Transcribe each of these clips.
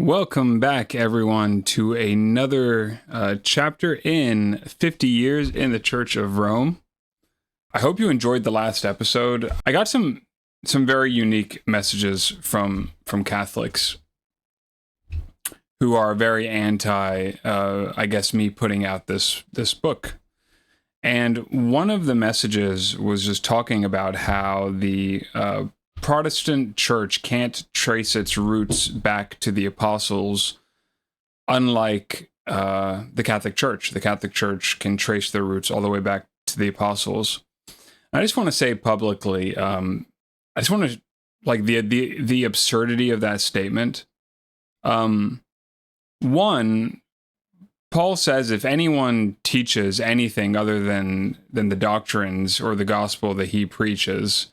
Welcome back, everyone, to another chapter in 50 Years in the Church of Rome. I hope you enjoyed the last episode. I got some very unique messages from Catholics who are very anti, I guess, me putting out this book. And one of the messages was just talking about how the Protestant church can't trace its roots back to the apostles, unlike the Catholic Church. The Catholic Church can trace their roots all the way back to the apostles. I just want to say publicly, I just want to, like, the absurdity of that statement. One, Paul says if anyone teaches anything other than the doctrines or the gospel that he preaches,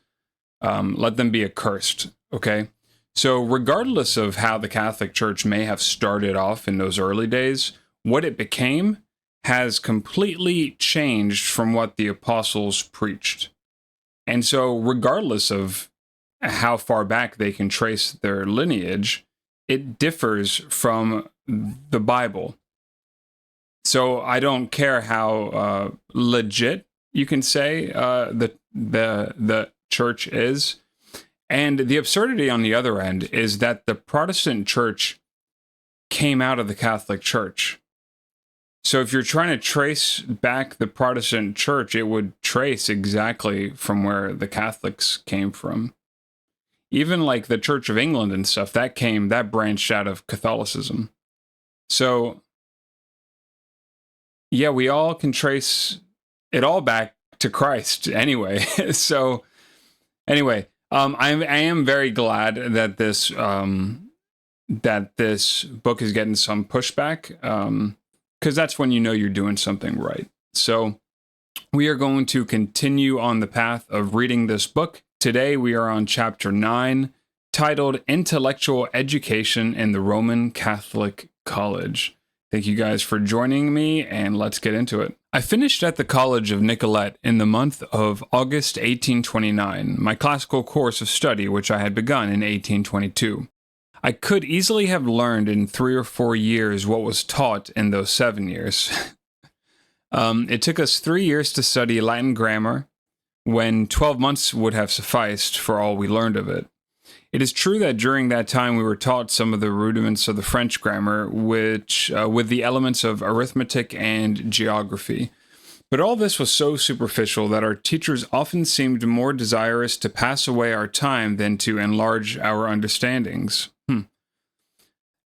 let them be accursed, okay? So regardless of how the Catholic Church may have started off in those early days, what it became has completely changed from what the apostles preached. And so regardless of how far back they can trace their lineage, it differs from the Bible. So I don't care how legit you can say the church is. And the absurdity on the other end is that the Protestant church came out of the Catholic Church. So if you're trying to trace back the Protestant church, it would trace exactly from where the Catholics came from. Even like the Church of England and stuff, that branched out of Catholicism. So yeah, we all can trace it all back to Christ anyway. So anyway, I am very glad that this book is getting some pushback, because that's when you know you're doing something right. So we are going to continue on the path of reading this book. Today we are on chapter 9, titled Intellectual Education in the Roman Catholic College. Thank you guys for joining me, and let's get into it. I finished at the College of Nicolet in the month of August 1829, my classical course of study which I had begun in 1822. I could easily have learned in 3 or 4 years what was taught in those 7 years. It took us 3 years to study Latin grammar, when 12 months would have sufficed for all we learned of it. It is true that during that time we were taught some of the rudiments of the French grammar, which with the elements of arithmetic and geography. But all this was so superficial that our teachers often seemed more desirous to pass away our time than to enlarge our understandings.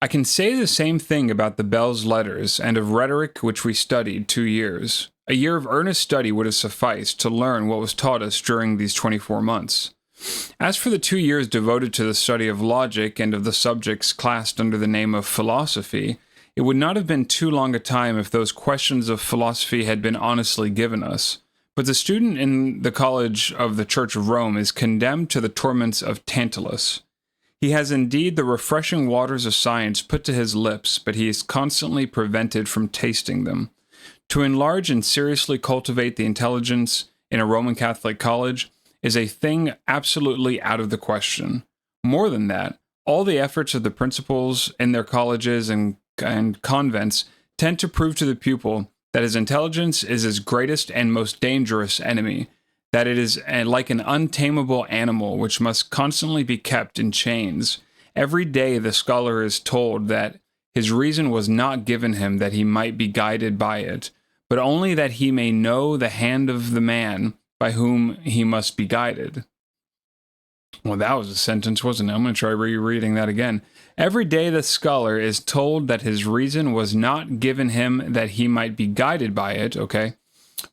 I can say the same thing about the Belles Lettres and of rhetoric, which we studied 2 years. A year of earnest study would have sufficed to learn what was taught us during these 24 months. As for the 2 years devoted to the study of logic and of the subjects classed under the name of philosophy, it would not have been too long a time if those questions of philosophy had been honestly given us. But the student in the College of the Church of Rome is condemned to the torments of Tantalus. He has indeed the refreshing waters of science put to his lips, but he is constantly prevented from tasting them. To enlarge and seriously cultivate the intelligence in a Roman Catholic college is a thing absolutely out of the question. More than that, all the efforts of the principals in their colleges and convents tend to prove to the pupil that his intelligence is his greatest and most dangerous enemy, that it is like an untamable animal which must constantly be kept in chains. Every day the scholar is told that his reason was not given him that he might be guided by it, but only that he may know the hand of the man by whom he must be guided. Well, that was a sentence, wasn't it? I'm going to try rereading that again. Every day the scholar is told that his reason was not given him that he might be guided by it, okay,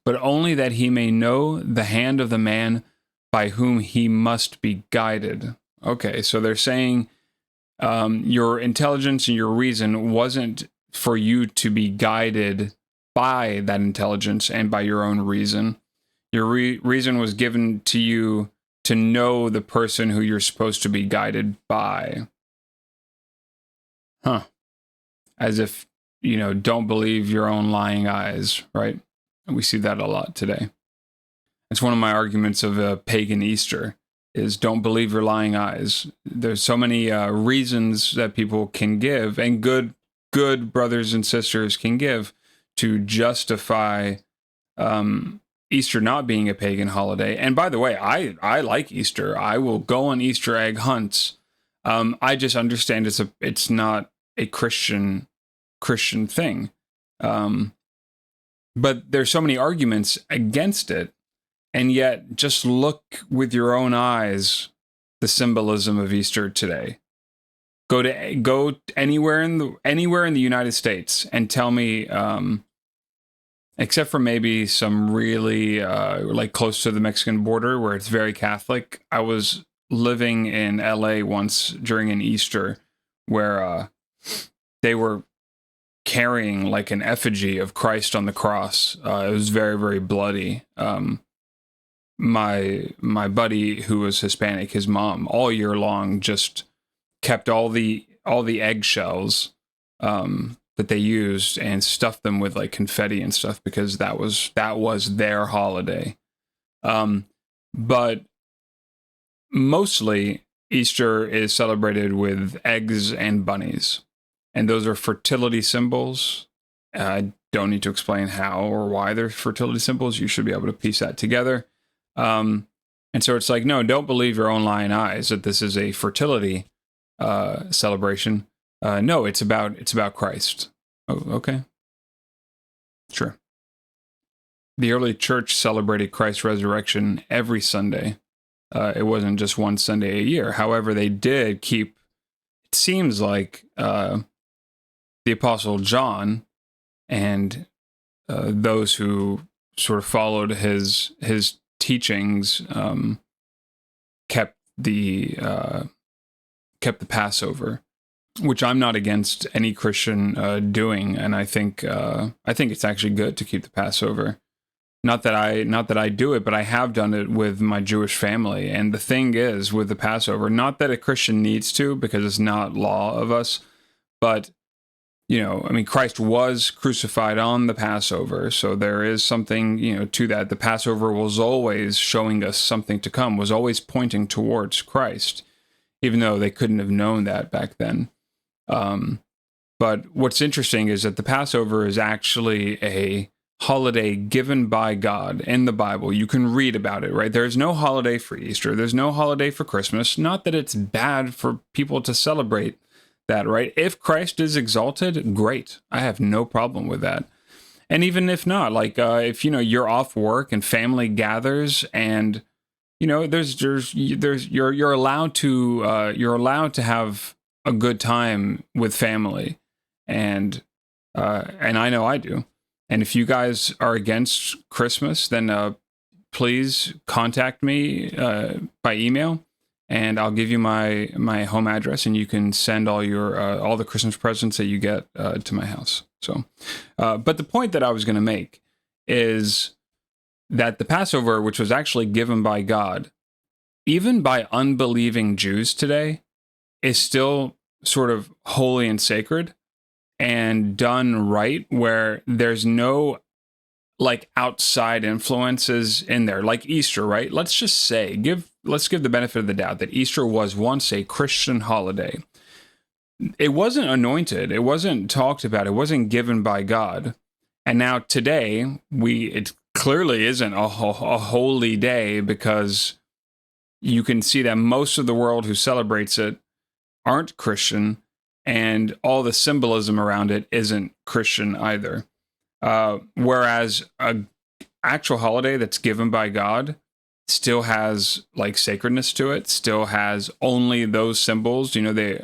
but only that he may know the hand of the man by whom he must be guided. Okay, so they're saying your intelligence and your reason wasn't for you to be guided by that intelligence and by your own reason. Your reason was given to you to know the person who you're supposed to be guided by. As if, don't believe your own lying eyes, right? And we see that a lot today. It's one of my arguments of a pagan Easter. is don't believe your lying eyes. There's so many reasons that people can give, and good brothers and sisters can give to justify Easter not being a pagan holiday. And by the way, I like Easter. I will go on Easter egg hunts. I just understand it's not a Christian thing. But there's so many arguments against it, and yet just look with your own eyes the symbolism of Easter today. Go anywhere in the United States and tell me, except for maybe some really like close to the Mexican border where it's very Catholic. I was living in LA once during an Easter where they were carrying like an effigy of Christ on the cross. It was very, very bloody. My buddy who was Hispanic, his mom, all year long just kept all the eggshells that they used and stuffed them with like confetti and stuff because that was their holiday. But mostly Easter is celebrated with eggs and bunnies. And those are fertility symbols. I don't need to explain how or why they're fertility symbols. You should be able to piece that together. And so it's like, no, don't believe your own lying eyes that this is a fertility celebration. No, it's about Christ. Oh, okay. Sure. The early church celebrated Christ's resurrection every Sunday. It wasn't just one Sunday a year. However, they did keep, it seems like, the Apostle John and those who sort of followed his teachings kept the Passover, which I'm not against any Christian doing, and I think it's actually good to keep the Passover. Not that I do it, but I have done it with my Jewish family. And the thing is, with the Passover, not that a Christian needs to, because it's not law of us, but Christ was crucified on the Passover, so there is something, to that. The Passover was always showing us something to come, was always pointing towards Christ, even though they couldn't have known that back then. But what's interesting is that the Passover is actually a holiday given by God in the Bible. You can read about it, right? There's no holiday for Easter. There's no holiday for Christmas. Not that it's bad for people to celebrate that, right? If Christ is exalted, great. I have no problem with that. And even if not, like if you're off work and family gathers, and you're allowed to have a good time with family, and I know I do. And if you guys are against Christmas, then please contact me by email. And I'll give you my home address, and you can send all the Christmas presents that you get to my house. So, but the point that I was going to make is that the Passover, which was actually given by God, even by unbelieving Jews today, is still sort of holy and sacred and done right, where there's no like outside influences in there, like Easter, right? Let's just say, let's give the benefit of the doubt that Easter was once a Christian holiday. It wasn't anointed. It wasn't talked about. It wasn't given by God. And now today, it clearly isn't a holy day, because you can see that most of the world who celebrates it aren't Christian, and all the symbolism around it isn't Christian either. Whereas an actual holiday that's given by God still has like sacredness to it, still has only those symbols. I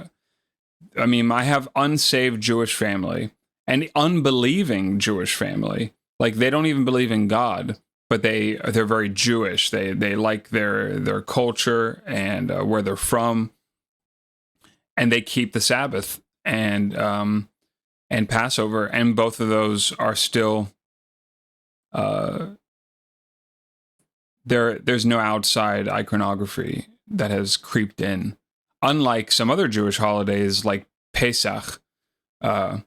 have unsaved Jewish family and unbelieving Jewish family. Like, they don't even believe in God, but they're very Jewish. They like their culture and where they're from, and they keep the Sabbath and Passover, and both of those are still there's no outside iconography that has creeped in, unlike some other Jewish holidays like Pesach. I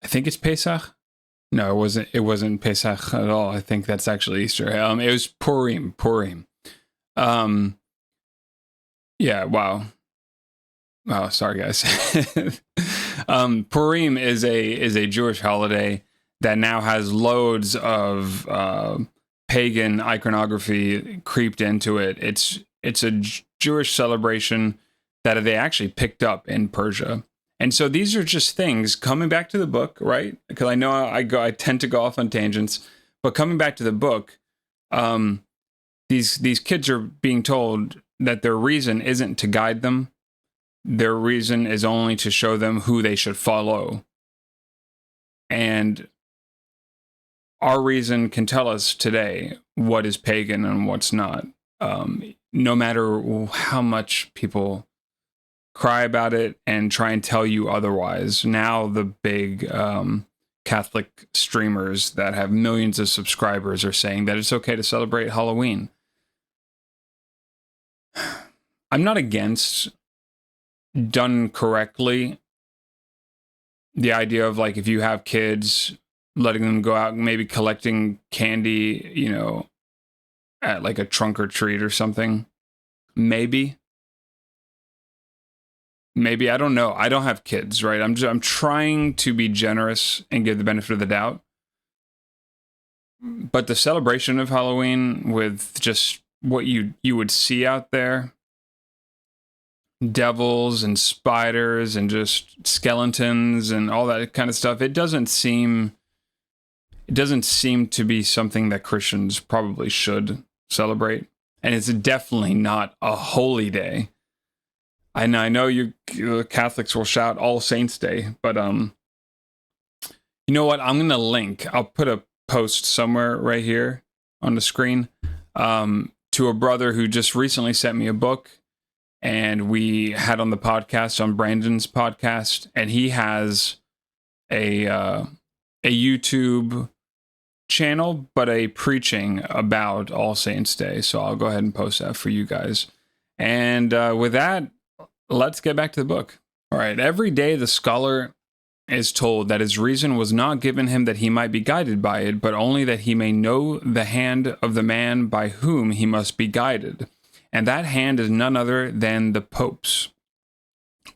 think it's Pesach. No, it wasn't Pesach at all. I think that's actually Easter. It was Purim. Yeah, wow. Oh, sorry guys. Purim is a Jewish holiday that now has loads of pagan iconography creeped into it. It's a Jewish celebration that they actually picked up in Persia. And so these are just things coming back to the book, right? Because I know I tend to go off on tangents, but coming back to the book, these kids are being told that their reason isn't to guide them. Their reason is only to show them who they should follow. And our reason can tell us today what is pagan and what's not. No matter how much people cry about it and try and tell you otherwise. Now the big Catholic streamers that have millions of subscribers are saying that it's okay to celebrate Halloween. I'm not against, done correctly, the idea of like if you have kids, letting them go out and maybe collecting candy, you know, at like a trunk or treat or something. Maybe I don't know. I don't have kids, right? I'm trying to be generous and give the benefit of the doubt. But the celebration of Halloween with just what you would see out there, devils and spiders and just skeletons and all that kind of stuff, it doesn't seem to be something that Christians probably should celebrate. And it's definitely not a holy day. I know you Catholics will shout All Saints Day, but you know what? I'm gonna link. I'll put a post somewhere right here on the screen to a brother who just recently sent me a book, and we had on the podcast, on Brandon's podcast, and he has a YouTube channel, but a preaching about All Saints Day. So I'll go ahead and post that for you guys. And with that, let's get back to the book. All right. Every day the scholar is told that his reason was not given him that he might be guided by it, but only that he may know the hand of the man by whom he must be guided. And that hand is none other than the Pope's.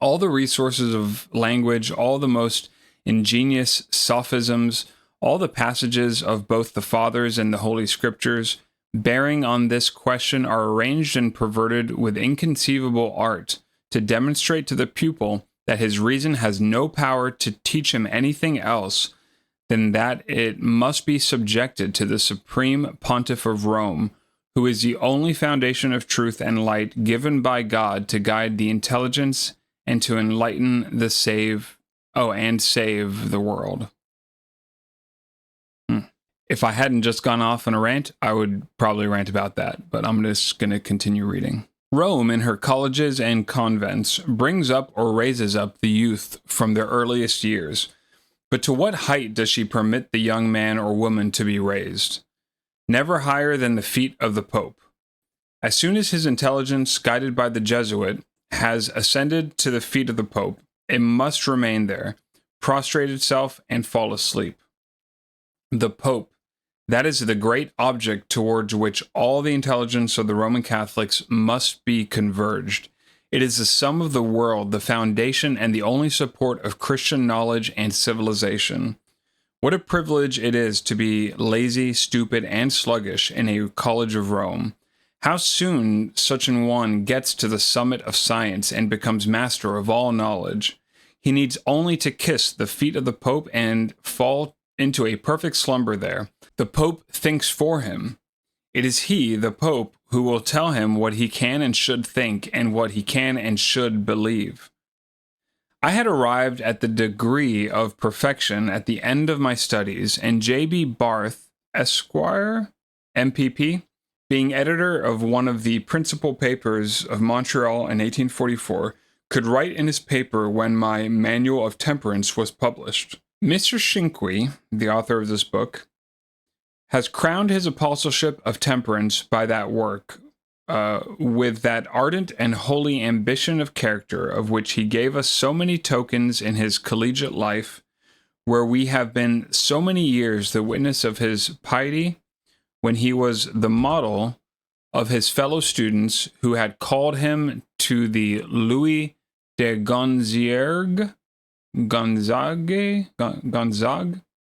All the resources of language, all the most ingenious sophisms, all the passages of both the Fathers and the Holy Scriptures bearing on this question are arranged and perverted with inconceivable art to demonstrate to the pupil that his reason has no power to teach him anything else than that it must be subjected to the supreme pontiff of Rome, who is the only foundation of truth and light given by God to guide the intelligence and to enlighten the save the world. If I hadn't just gone off on a rant, I would probably rant about that, but I'm just going to continue reading. Rome, in her colleges and convents, brings up or raises up the youth from their earliest years. But to what height does she permit the young man or woman to be raised? Never higher than the feet of the Pope. As soon as his intelligence, guided by the Jesuit, has ascended to the feet of the Pope, it must remain there, prostrate itself, and fall asleep. The Pope, that is the great object towards which all the intelligence of the Roman Catholics must be converged. It is the sum of the world, the foundation and the only support of Christian knowledge and civilization. What a privilege it is to be lazy, stupid, and sluggish in a college of Rome. How soon such an one gets to the summit of science and becomes master of all knowledge. He needs only to kiss the feet of the Pope and fall into a perfect slumber there. The Pope thinks for him. It is he, the Pope, who will tell him what he can and should think and what he can and should believe. I had arrived at the degree of perfection at the end of my studies, and J.B. Barth, Esquire, MPP, being editor of one of the principal papers of Montreal in 1844, could write in his paper when my Manual of Temperance was published. Mr. Shinqui, the author of this book, has crowned his apostleship of temperance by that work, with that ardent and holy ambition of character of which he gave us so many tokens in his collegiate life, where we have been so many years the witness of his piety, when he was the model of his fellow students who had called him to the Louis de Gonzague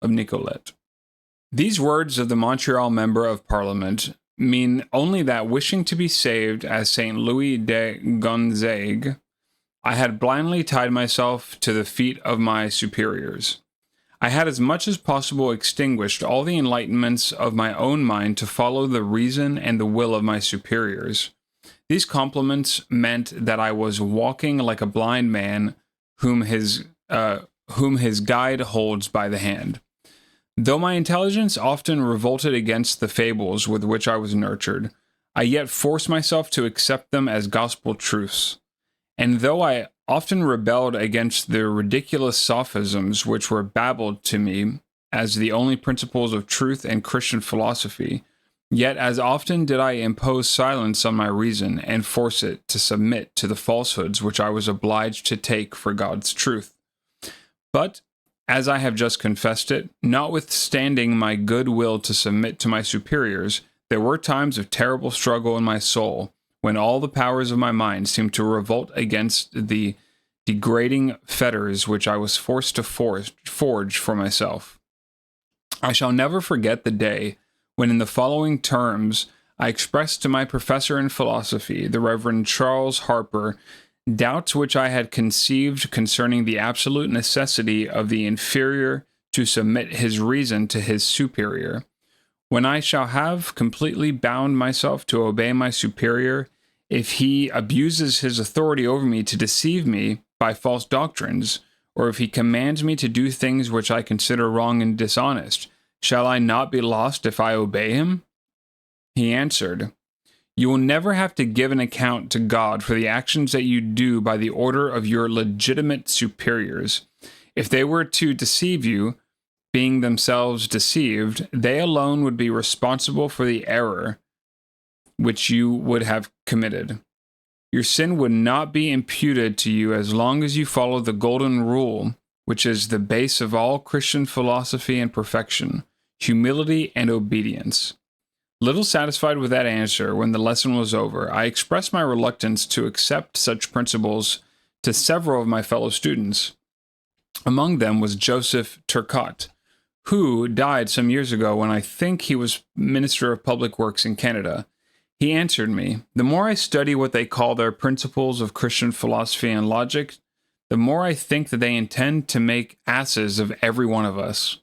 of Nicolet. These words of the Montreal Member of Parliament mean only that, wishing to be saved as Saint Louis de Gonzague, I had blindly tied myself to the feet of my superiors. I had as much as possible extinguished all the enlightenments of my own mind to follow the reason and the will of my superiors. These compliments meant that I was walking like a blind man whom his guide holds by the hand. Though my intelligence often revolted against the fables with which I was nurtured, I yet forced myself to accept them as gospel truths. And though I often rebelled against the ridiculous sophisms which were babbled to me as the only principles of truth and Christian philosophy, yet as often did I impose silence on my reason and force it to submit to the falsehoods which I was obliged to take for God's truth. But, as I have just confessed it, notwithstanding my good will to submit to my superiors, there were times of terrible struggle in my soul, when all the powers of my mind seemed to revolt against the degrading fetters which I was forced to forge for myself. I shall never forget the day when, in the following terms, I expressed to my professor in philosophy, the Reverend Charles Harper, doubts which I had conceived concerning the absolute necessity of the inferior to submit his reason to his superior. When I shall have completely bound myself to obey my superior, if he abuses his authority over me to deceive me by false doctrines, or if he commands me to do things which I consider wrong and dishonest, shall I not be lost if I obey him? He answered, "You will never have to give an account to God for the actions that you do by the order of your legitimate superiors. If they were to deceive you, being themselves deceived, they alone would be responsible for the error which you would have committed. Your sin would not be imputed to you as long as you follow the golden rule, which is the base of all Christian philosophy and perfection, humility and obedience." Little satisfied with that answer, when the lesson was over, I expressed my reluctance to accept such principles to several of my fellow students. Among them was Joseph Turcotte, who died some years ago when I think he was Minister of Public Works in Canada. He answered me, "The more I study what they call their principles of Christian philosophy and logic, the more I think that they intend to make asses of every one of us."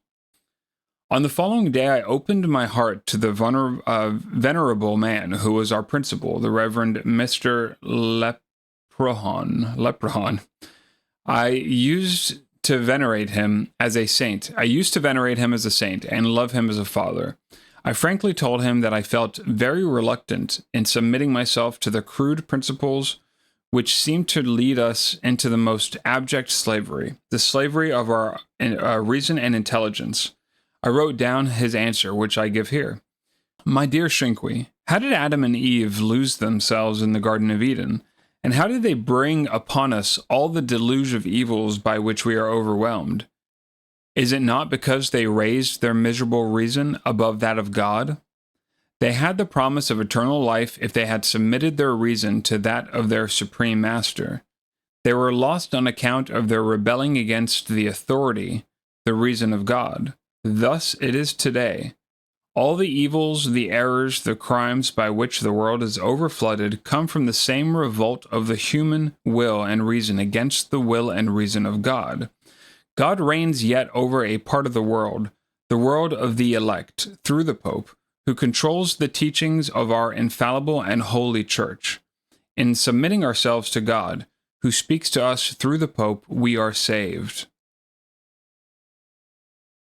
On the following day, I opened my heart to the venerable man who was our principal, the Reverend Mr. Leprechaun. I used to venerate him as a saint. And love him as a father. I frankly told him that I felt very reluctant in submitting myself to the crude principles which seemed to lead us into the most abject slavery, the slavery of our reason and intelligence. I wrote down his answer, which I give here. "My dear Shinqui, how did Adam and Eve lose themselves in the Garden of Eden? And how did they bring upon us all the deluge of evils by which we are overwhelmed? Is it not because they raised their miserable reason above that of God? They had the promise of eternal life if they had submitted their reason to that of their supreme master. They were lost on account of their rebelling against the authority, the reason of God. Thus it is today. All the evils, the errors, the crimes by which the world is overflooded come from the same revolt of the human will and reason against the will and reason of God. God reigns yet over a part of the world of the elect, through the Pope, who controls the teachings of our infallible and holy Church. In submitting ourselves to God, who speaks to us through the Pope, we are saved."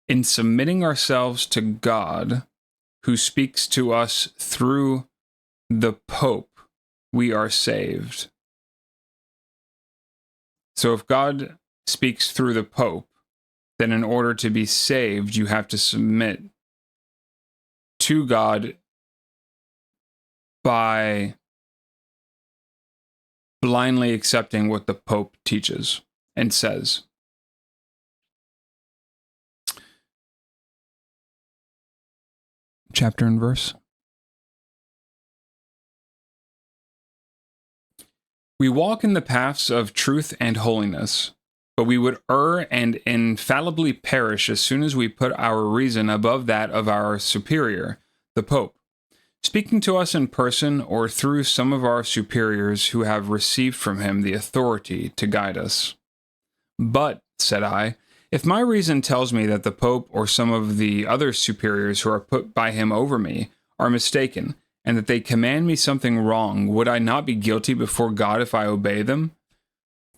In submitting ourselves to God, who speaks to us through the Pope, we are saved. So if God speaks through the Pope, then in order to be saved, you have to submit to God by blindly accepting what the Pope teaches and says. Chapter and verse. We walk in the paths of truth and holiness, but we would err and infallibly perish as soon as we put our reason above that of our superior, the Pope, speaking to us in person or through some of our superiors who have received from him the authority to guide us. But, said I, if my reason tells me that the Pope or some of the other superiors who are put by him over me are mistaken, and that they command me something wrong, would I not be guilty before God if I obey them?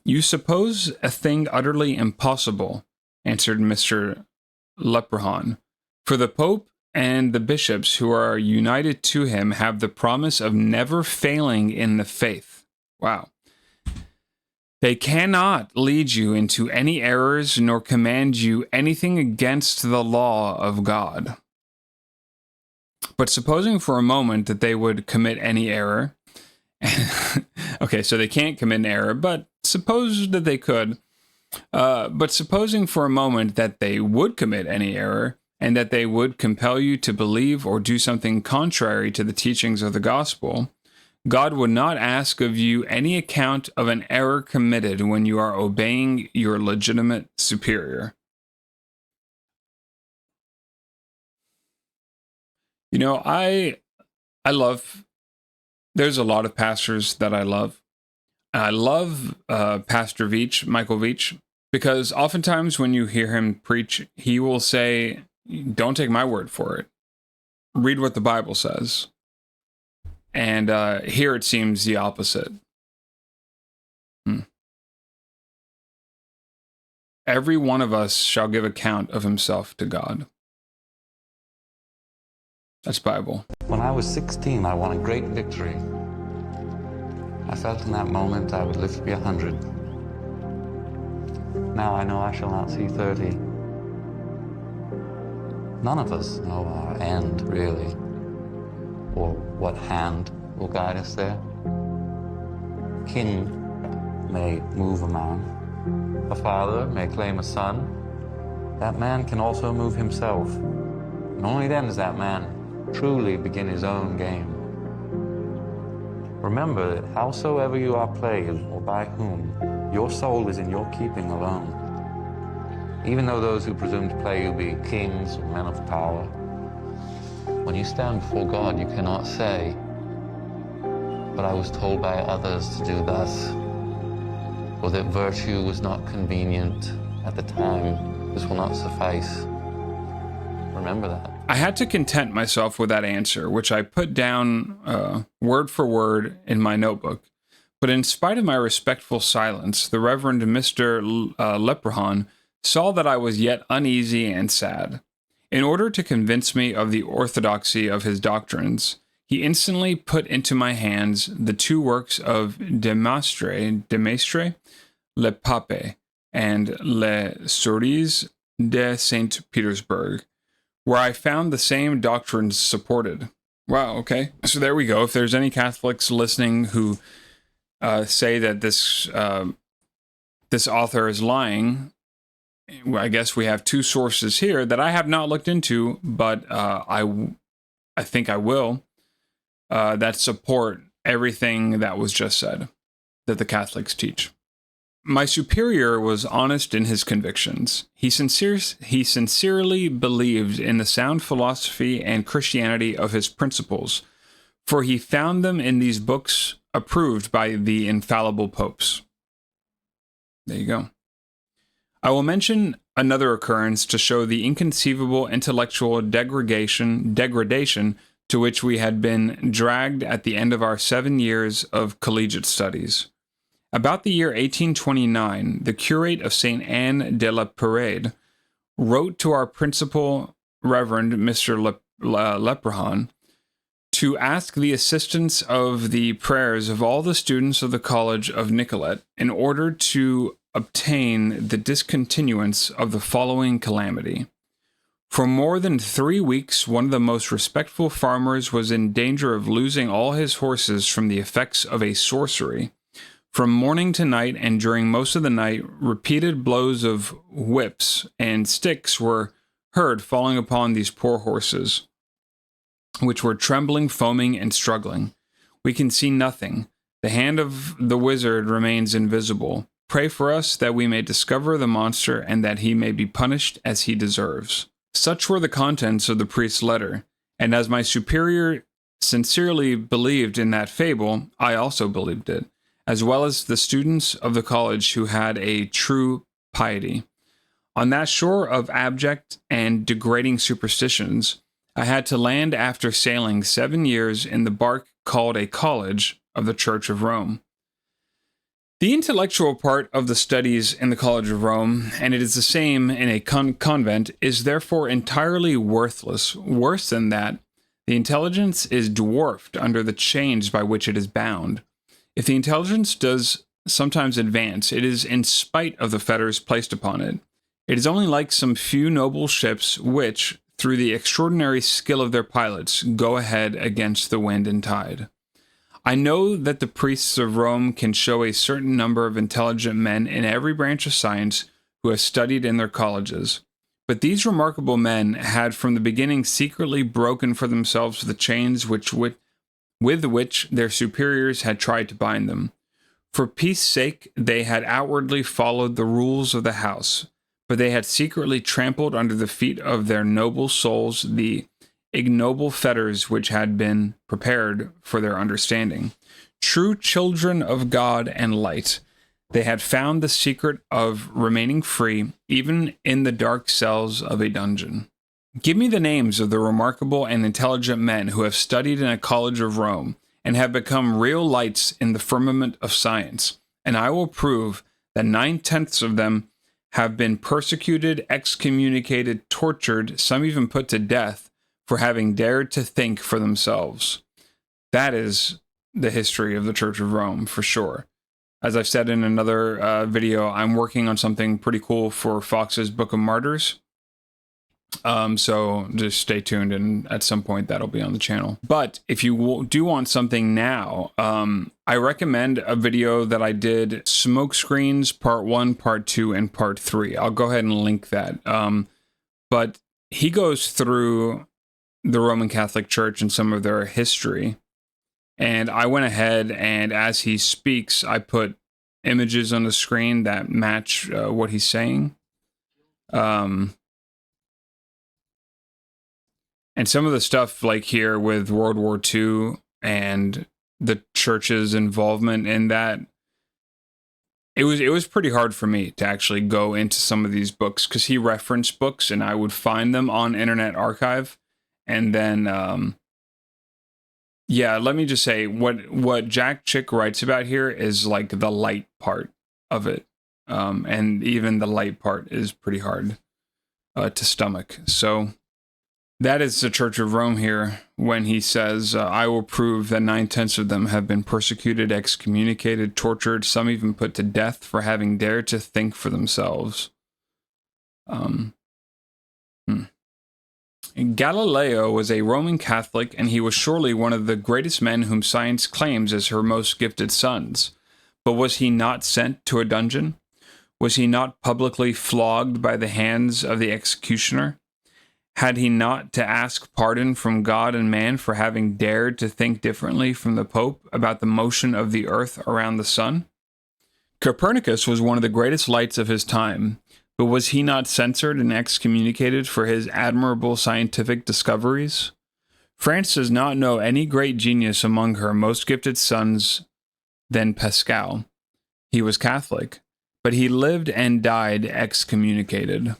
You suppose a thing utterly impossible, answered Mr. Leprechaun, for the Pope and the bishops who are united to him have the promise of never failing in the faith. Wow. They cannot lead you into any errors nor command you anything against the law of God. But supposing for a moment that they would commit any error, okay, so they can't commit an error, but suppose that they could, but supposing for a moment that they would commit any error, and that they would compel you to believe or do something contrary to the teachings of the gospel, God would not ask of you any account of an error committed when you are obeying your legitimate superior. You know, I love, there's a lot of pastors that I love. I love Pastor Veach, Michael Veach, because oftentimes when you hear him preach, he will say, don't take my word for it. Read what the Bible says. And here it seems the opposite. Every one of us shall give account of himself to God. That's Bible. When I was 16, I won a great victory. I felt in that moment I would live to be 100. Now I know I shall not see 30. None of us know our end, really, or what hand will guide us there. King may move a man. A father may claim a son. That man can also move himself. And only then does that man truly begin his own game. Remember that howsoever you are played, or by whom, your soul is in your keeping alone. Even though those who presume to play you be kings or men of power, when you stand before God, you cannot say, but I was told by others to do thus, or that virtue was not convenient at the time. This will not suffice. Remember that. I had to content myself with that answer, which I put down word for word in my notebook. But in spite of my respectful silence, the Reverend Mr. Leprechaun saw that I was yet uneasy and sad. In order to convince me of the orthodoxy of his doctrines, he instantly put into my hands the two works of de Maistre, Le Pape, and Les Stories de Saint Petersburg, where I found the same doctrines supported. Wow, okay. So there we go. If there's any Catholics listening who say that this author is lying, I guess we have two sources here that I have not looked into, but I think I will, that support everything that was just said, that the Catholics teach. My superior was honest in his convictions. He sincerely believed in the sound philosophy and Christianity of his principles, for he found them in these books approved by the infallible popes. There you go. I will mention another occurrence to show the inconceivable intellectual degradation to which we had been dragged at the end of our 7 years of collegiate studies. About the year 1829, the curate of St. Anne de la Parade wrote to our principal Reverend Mr. Leprechaun to ask the assistance of the prayers of all the students of the College of Nicolet in order to obtain the discontinuance of the following calamity. For more than 3 weeks, one of the most respectful farmers was in danger of losing all his horses from the effects of a sorcery. From morning to night, and during most of the night, repeated blows of whips and sticks were heard falling upon these poor horses, which were trembling, foaming, and struggling. We can see nothing. The hand of the wizard remains invisible. Pray for us that we may discover the monster and that he may be punished as he deserves. Such were the contents of the priest's letter, and as my superior sincerely believed in that fable, I also believed it, as well as the students of the college who had a true piety. On that shore of abject and degrading superstitions, I had to land after sailing 7 years in the bark called a college of the Church of Rome. The intellectual part of the studies in the College of Rome, and it is the same in a convent, is therefore entirely worthless. Worse than that, the intelligence is dwarfed under the chains by which it is bound. If the intelligence does sometimes advance, it is in spite of the fetters placed upon it. It is only like some few noble ships which, through the extraordinary skill of their pilots, go ahead against the wind and tide. I know that the priests of Rome can show a certain number of intelligent men in every branch of science who have studied in their colleges, but these remarkable men had from the beginning secretly broken for themselves the chains with which their superiors had tried to bind them. For peace sake, they had outwardly followed the rules of the house, but they had secretly trampled under the feet of their noble souls the ignoble fetters which had been prepared for their understanding. True children of God and light, they had found the secret of remaining free, even in the dark cells of a dungeon. Give me the names of the remarkable and intelligent men who have studied in a college of Rome and have become real lights in the firmament of science, and I will prove that 9/10 of them have been persecuted, excommunicated, tortured, some even put to death, for having dared to think for themselves. That is the history of the Church of Rome, for sure. As I've said in another video, I'm working on something pretty cool for Fox's Book of Martyrs. So just stay tuned, and at some point that'll be on the channel. But if you do want something now, I recommend a video that I did, Smoke Screens Part 1, Part 2, and Part 3. I'll go ahead and link that. But he goes through the Roman Catholic Church and some of their history. And I went ahead and as he speaks, I put images on the screen that match what he's saying. And some of the stuff like here with World War II and the church's involvement in that, it was pretty hard for me to actually go into some of these books because he referenced books and I would find them on Internet Archive. And then, yeah, let me just say what Jack Chick writes about here is like the light part of it. And even the light part is pretty hard to stomach. So that is the Church of Rome here when he says, I will prove that 9/10 of them have been persecuted, excommunicated, tortured, some even put to death for having dared to think for themselves. Galileo was a Roman Catholic, and he was surely one of the greatest men whom science claims as her most gifted sons. But was he not sent to a dungeon? Was he not publicly flogged by the hands of the executioner? Had he not to ask pardon from God and man for having dared to think differently from the Pope about the motion of the earth around the sun? Copernicus was one of the greatest lights of his time, but was he not censored and excommunicated for his admirable scientific discoveries? France does not know any great genius among her most gifted sons than Pascal. He was Catholic, but he lived and died excommunicated.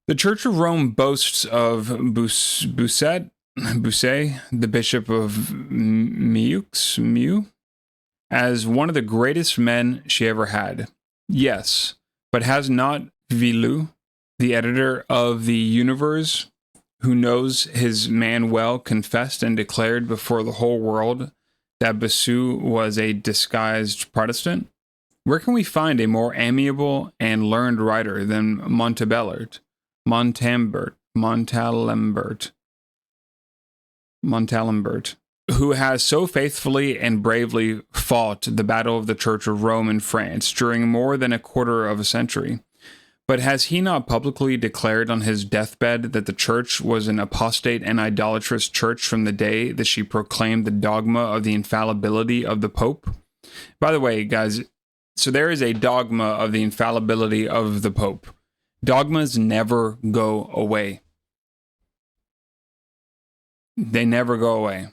The Church of Rome boasts of Bossuet, the Bishop of Meaux, as one of the greatest men she ever had. Yes, but has not Villou, the editor of the Universe, who knows his man well, confessed and declared before the whole world that Bossuet was a disguised Protestant? Where can we find a more amiable and learned writer than Montalembert, who has so faithfully and bravely fought the battle of the Church of Rome in France during more than a quarter of a century? But has he not publicly declared on his deathbed that the church was an apostate and idolatrous church from the day that she proclaimed the dogma of the infallibility of the Pope? By the way, guys, so there is a dogma of the infallibility of the Pope. Dogmas never go away. They never go away.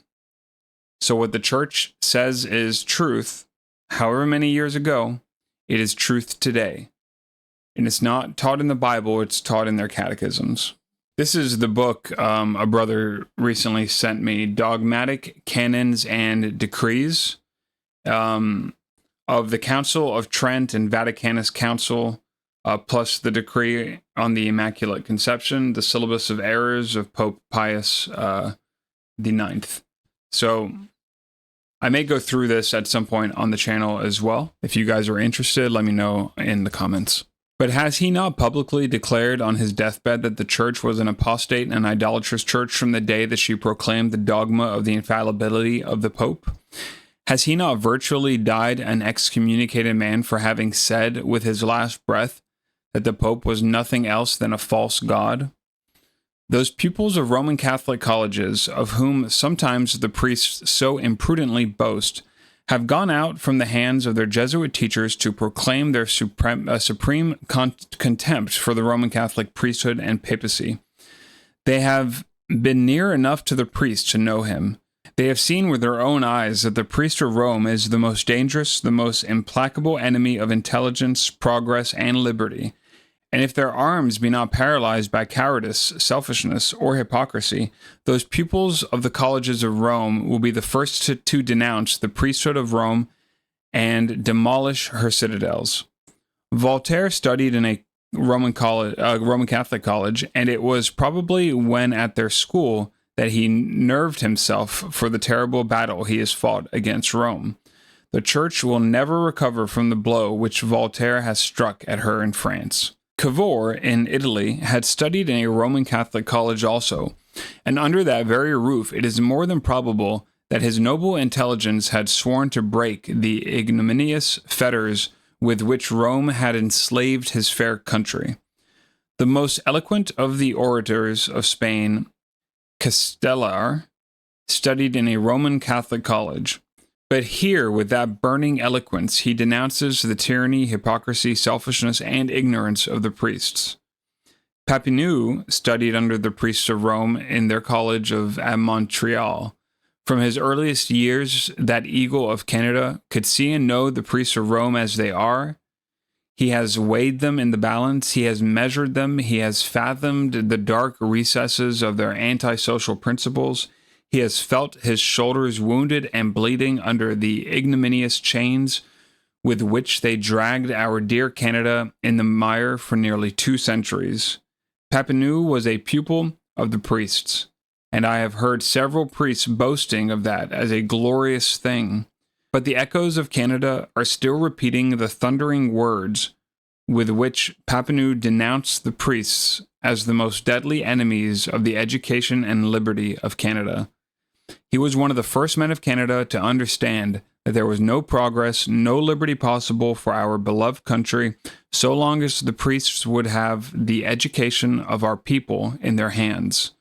So what the church says is truth, however many years ago, it is truth today. And it's not taught in the Bible, it's taught in their catechisms. This is the book a brother recently sent me, Dogmatic Canons and Decrees, of the Council of Trent and Vaticanus Council, plus the decree on the Immaculate Conception, the Syllabus of Errors of Pope Pius IX. So I may go through this at some point on the channel as well. If you guys are interested, let me know in the comments. But has he not publicly declared on his deathbed that the church was an apostate and idolatrous church from the day that she proclaimed the dogma of the infallibility of the Pope? Has he not virtually died an excommunicated man for having said with his last breath that the Pope was nothing else than a false god? Those pupils of Roman Catholic colleges, of whom sometimes the priests so imprudently boast, have gone out from the hands of their Jesuit teachers to proclaim their supreme contempt for the Roman Catholic priesthood and papacy. They have been near enough to the priest to know him. They have seen with their own eyes that the priest of Rome is the most dangerous, the most implacable enemy of intelligence, progress, and liberty. And if their arms be not paralyzed by cowardice, selfishness, or hypocrisy, those pupils of the colleges of Rome will be the first to denounce the priesthood of Rome and demolish her citadels. Voltaire studied in a Roman Catholic college, and it was probably when at their school that he nerved himself for the terrible battle he has fought against Rome. The church will never recover from the blow which Voltaire has struck at her in France. Cavour, in Italy, had studied in a Roman Catholic college also, and under that very roof it is more than probable that his noble intelligence had sworn to break the ignominious fetters with which Rome had enslaved his fair country. The most eloquent of the orators of Spain, Castellar, studied in a Roman Catholic college. But here, with that burning eloquence, he denounces the tyranny, hypocrisy, selfishness, and ignorance of the priests. Papineau studied under the priests of Rome in their college at Montreal. From his earliest years, that eagle of Canada could see and know the priests of Rome as they are. He has weighed them in the balance, he has measured them, he has fathomed the dark recesses of their antisocial principles. He has felt his shoulders wounded and bleeding under the ignominious chains with which they dragged our dear Canada in the mire for nearly 2 centuries. Papineau was a pupil of the priests, and I have heard several priests boasting of that as a glorious thing. But the echoes of Canada are still repeating the thundering words with which Papineau denounced the priests as the most deadly enemies of the education and liberty of Canada. He was one of the first men of Canada to understand that there was no progress, no liberty possible for our beloved country so long as the priests would have the education of our people in their hands.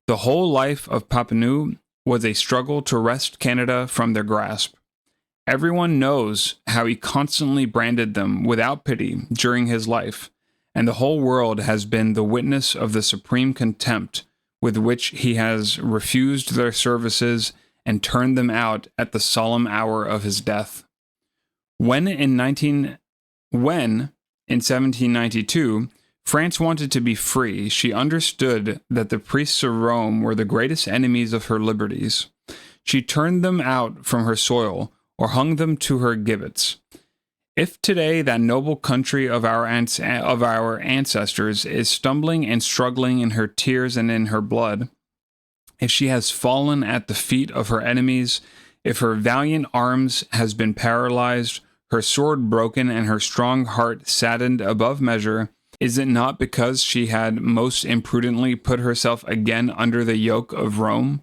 The whole life of Papineau was a struggle to wrest Canada from their grasp. Everyone knows how he constantly branded them without pity during his life, and the whole world has been the witness of the supreme contempt with which he has refused their services and turned them out at the solemn hour of his death. When in 1792, France wanted to be free, she understood that the priests of Rome were the greatest enemies of her liberties. She turned them out from her soil, or hung them to her gibbets. If today that noble country of our ancestors is stumbling and struggling in her tears and in her blood, if she has fallen at the feet of her enemies, if her valiant arms has been paralyzed, her sword broken, and her strong heart saddened above measure, is it not because she had most imprudently put herself again under the yoke of Rome?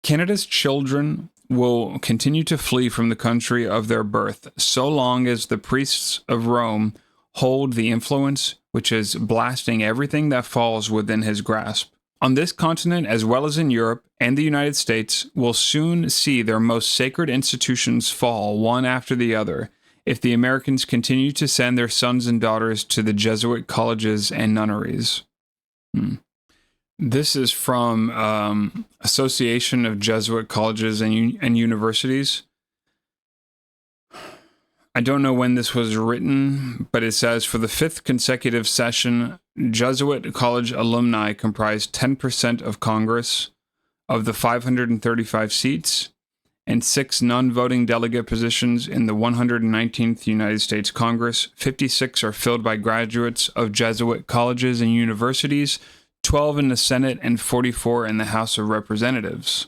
Canada's children will continue to flee from the country of their birth so long as the priests of Rome hold the influence which is blasting everything that falls within his grasp. On this continent, as well as in Europe and the United States, will soon see their most sacred institutions fall one after the other if the Americans continue to send their sons and daughters to the Jesuit colleges and nunneries. This is from Association of Jesuit Colleges and Universities. I don't know when this was written, but it says, for the 5th consecutive session, Jesuit college alumni comprised 10% of Congress of the 535 seats, and 6 non-voting delegate positions in the 119th United States Congress. 56 are filled by graduates of Jesuit colleges and universities, 12 in the Senate, and 44 in the House of Representatives.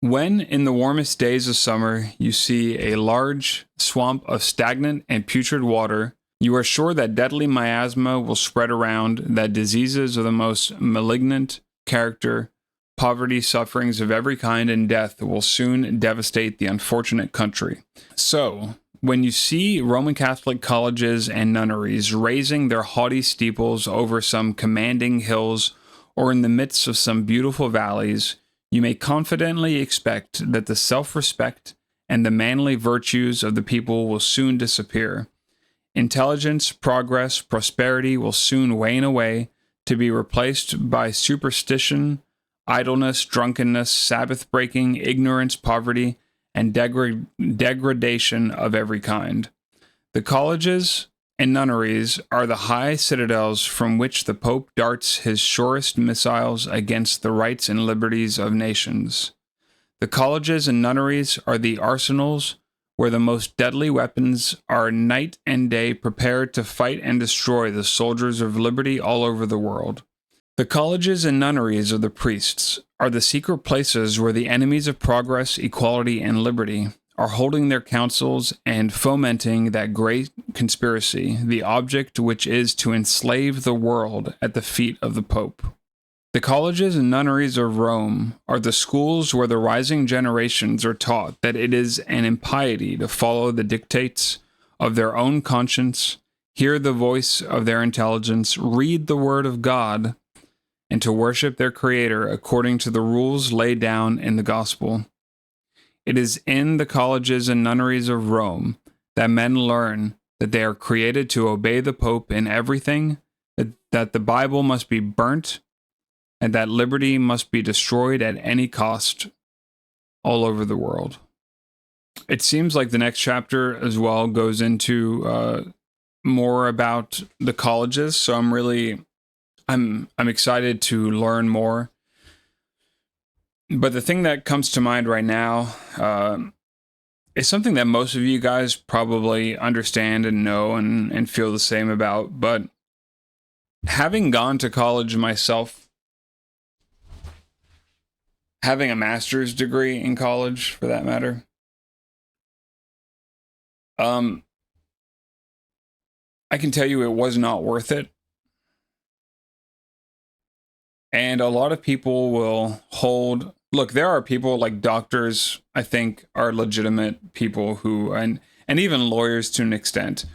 When, in the warmest days of summer, you see a large swamp of stagnant and putrid water, you are sure that deadly miasma will spread around, that diseases of the most malignant character, poverty, sufferings of every kind, and death will soon devastate the unfortunate country. So, when you see Roman Catholic colleges and nunneries raising their haughty steeples over some commanding hills or in the midst of some beautiful valleys, you may confidently expect that the self-respect and the manly virtues of the people will soon disappear. Intelligence, progress, prosperity will soon wane away, to be replaced by superstition, idleness, drunkenness, Sabbath-breaking, ignorance, poverty, and degradation of every kind. The colleges and nunneries are the high citadels from which the Pope darts his surest missiles against the rights and liberties of nations. The colleges and nunneries are the arsenals where the most deadly weapons are night and day prepared to fight and destroy the soldiers of liberty all over the world. The colleges and nunneries of the priests are the secret places where the enemies of progress, equality, and liberty are holding their councils and fomenting that great conspiracy, the object which is to enslave the world at the feet of the Pope. The colleges and nunneries of Rome are the schools where the rising generations are taught that it is an impiety to follow the dictates of their own conscience, hear the voice of their intelligence, read the word of God, and to worship their Creator according to the rules laid down in the gospel. It is in the colleges and nunneries of Rome that men learn that they are created to obey the Pope in everything, that the Bible must be burnt, and that liberty must be destroyed at any cost all over the world. It seems like the next chapter as well goes into more about the colleges, so I'm excited to learn more. But the thing that comes to mind right now is something that most of you guys probably understand and know and feel the same about. But having gone to college myself, having a master's degree in college for that matter, I can tell you it was not worth it. And a lot of people will look, there are people like doctors, I think, are legitimate people who, and even lawyers to an extent,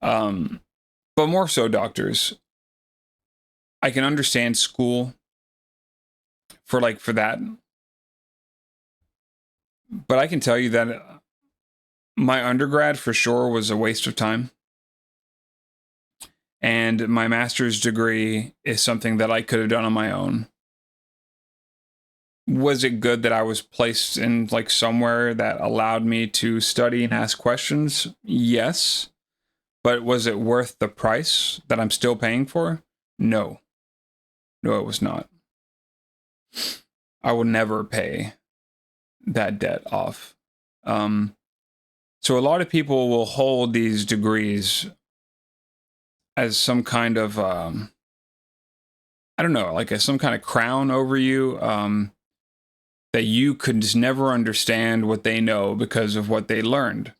but more so doctors. I can understand school for that. But I can tell you that my undergrad for sure was a waste of time. And my master's degree is something that I could have done on my own. Was it good that I was placed in somewhere that allowed me to study and ask questions? Yes. But was it worth the price that I'm still paying for? No. No, it was not. I will never pay that debt off. So a lot of people will hold these degrees as some kind of, I don't know, as some kind of crown over you, that you could just never understand what they know because of what they learned.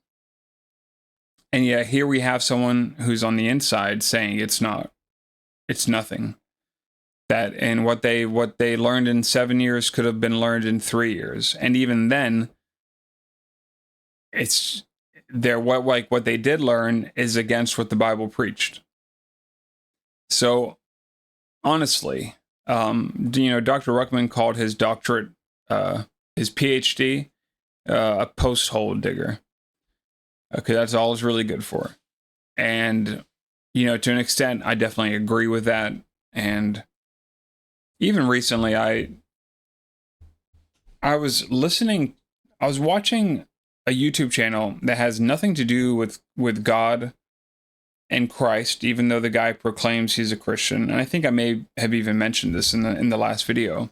And yet here we have someone who's on the inside saying it's nothing. That and what they learned in 7 years could have been learned in 3 years. And even then, it's what they did learn is against what the Bible preached. So honestly, Dr. Ruckman called his doctorate, his PhD, a post hole digger. Okay, that's all it's really good for. And, to an extent, I definitely agree with that. And even recently, I was watching a YouTube channel that has nothing to do with God and Christ, even though the guy proclaims he's a Christian. And I think I may have even mentioned this in the last video.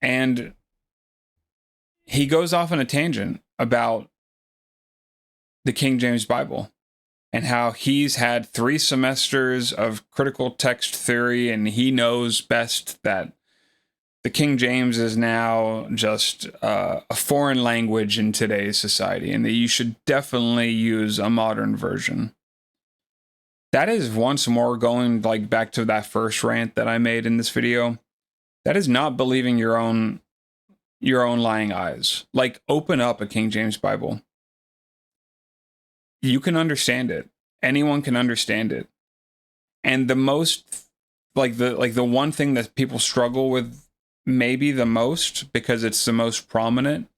And he goes off on a tangent about the King James Bible and how he's had 3 semesters of critical text theory, and he knows best that the King James is now just a foreign language in today's society, and that you should definitely use a modern version. That is once more going back to that first rant that I made in this video. That is not believing your own lying eyes. Open up a King James Bible. You can understand it. Anyone can understand it. And the most, the one thing that people struggle with maybe the most, because it's the most prominent,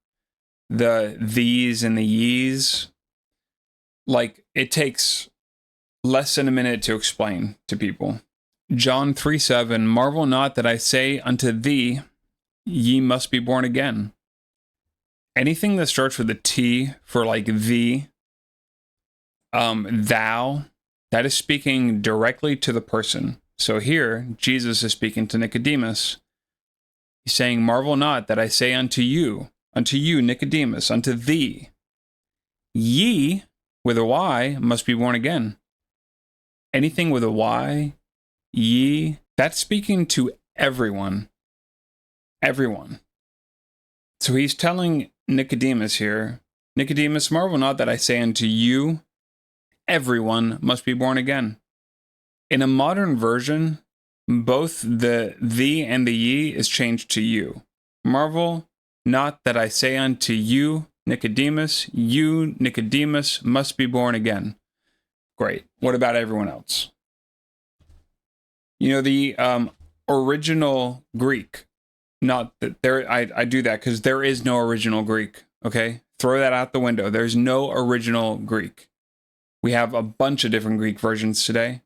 the these and the ye's, it takes less than a minute to explain to people. John 3:7, marvel not that I say unto thee, ye must be born again. Anything that starts with a T for thee, thou, that is speaking directly to the person. So here, Jesus is speaking to Nicodemus. He's saying, marvel not that I say unto you, Nicodemus, unto thee, ye, with a Y, must be born again. Anything with a Y, ye, that's speaking to everyone. Everyone. So he's telling Nicodemus here, Nicodemus, marvel not that I say unto you, everyone must be born again. In a modern version, both the thee and the ye is changed to you. Marvel not that I say unto you, Nicodemus, you, Nicodemus, must be born again. Great. What about everyone else? The original Greek, not that there, I do that because there is no original Greek, okay? Throw that out the window. There's no original Greek. We have a bunch of different Greek versions today.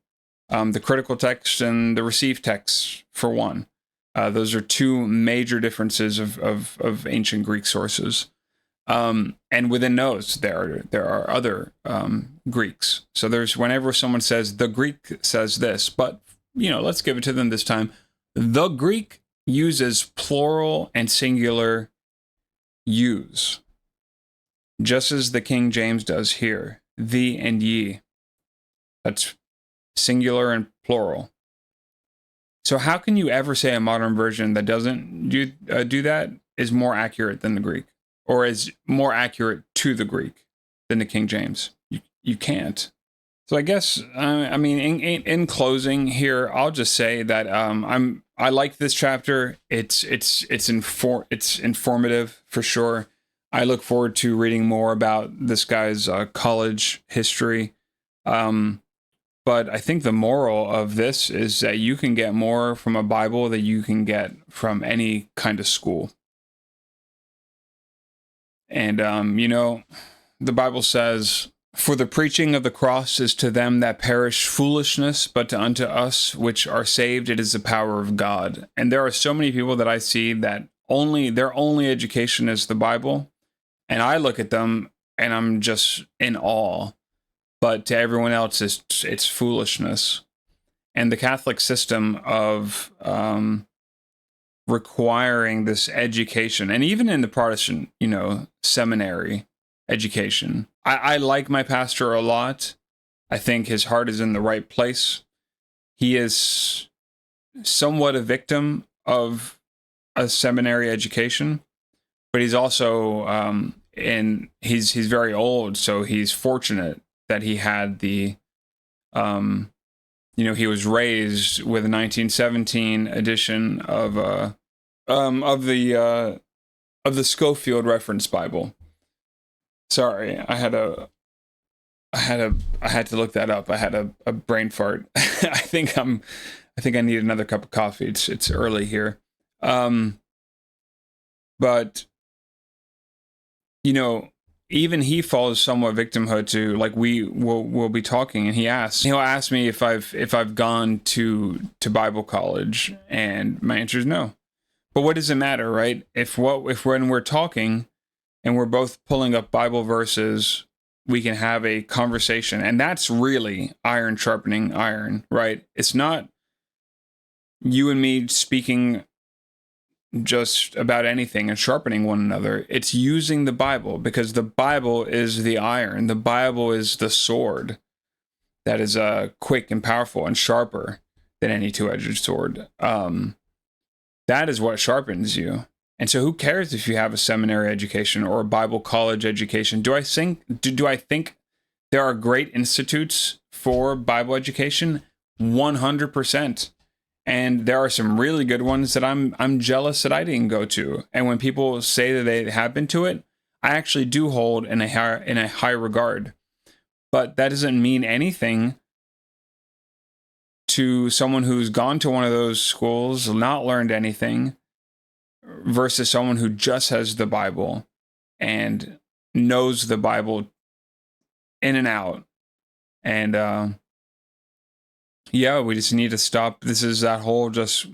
The critical text and the received text, for one. Those are 2 major differences of ancient Greek sources. And within those, there are other Greeks. So there's, whenever someone says, the Greek says this, but, let's give it to them this time. The Greek uses plural and singular yous, just as the King James does here. Thee and ye. That's singular and plural. So how can you ever say a modern version that doesn't do that is more accurate than the Greek, or is more accurate to the Greek than the King James? You can't. So I guess in closing here, I'll just say that I like this chapter. It's informative for sure. I look forward to reading more about this guy's college history. But I think the moral of this is that you can get more from a Bible than you can get from any kind of school. And, the Bible says, for the preaching of the cross is to them that perish foolishness, but unto us which are saved, it is the power of God. And there are so many people that I see that their only education is the Bible. And I look at them and I'm just in awe. But to everyone else, it's foolishness. And the Catholic system of requiring this education, and even in the Protestant, seminary education. I like my pastor a lot. I think his heart is in the right place. He is somewhat a victim of a seminary education, but he's also he's very old, so he's fortunate that he had the he was raised with a 1917 edition of the Schofield Reference Bible. Sorry, I had to look that up. I had a brain fart. I think I need another cup of coffee. It's early here. But you know, even he falls somewhat victimhood to, like, we'll be talking and he'll ask me if I've gone to Bible college, and my answer is no. But what does it matter, right? If when we're talking and we're both pulling up Bible verses, we can have a conversation. And that's really iron sharpening iron, right? It's not you and me speaking just about anything and sharpening one another. It's using the Bible, because the Bible is the iron. The Bible is the sword that is quick and powerful and sharper than any two-edged sword. That is what sharpens you. And so who cares if you have a seminary education or a Bible college education? Do I think there are great institutes for Bible education? 100%. And there are some really good ones that I'm jealous that I didn't go to. And when people say that they have been to it, I actually do hold in a high regard. But that doesn't mean anything to someone who's gone to one of those schools, not learned anything, versus someone who just has the Bible and knows the Bible in and out. And yeah, we just need to stop. This is that whole just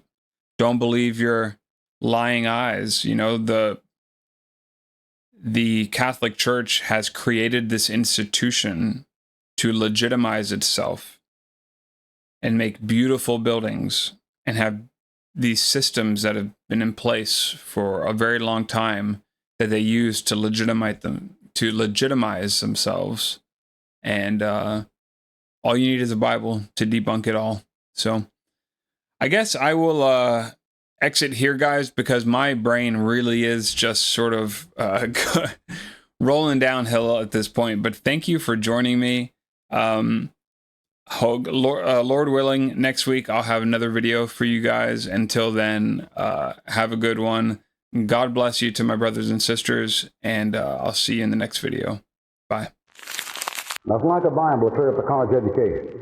don't believe your lying eyes. You know, the Catholic Church has created this institution to legitimize itself and make beautiful buildings and have these systems that have been in place for a very long time that they use to legitimize themselves. And all you need is a Bible to debunk it all. So I guess I will exit here, guys, because my brain really is just sort of rolling downhill at this point. But thank you for joining me. Lord willing, next week I'll have another video for you guys. Until then, have a good one. God bless you to my brothers and sisters, and I'll see you in the next video. Bye. Nothing like a Bible to clear up a college education.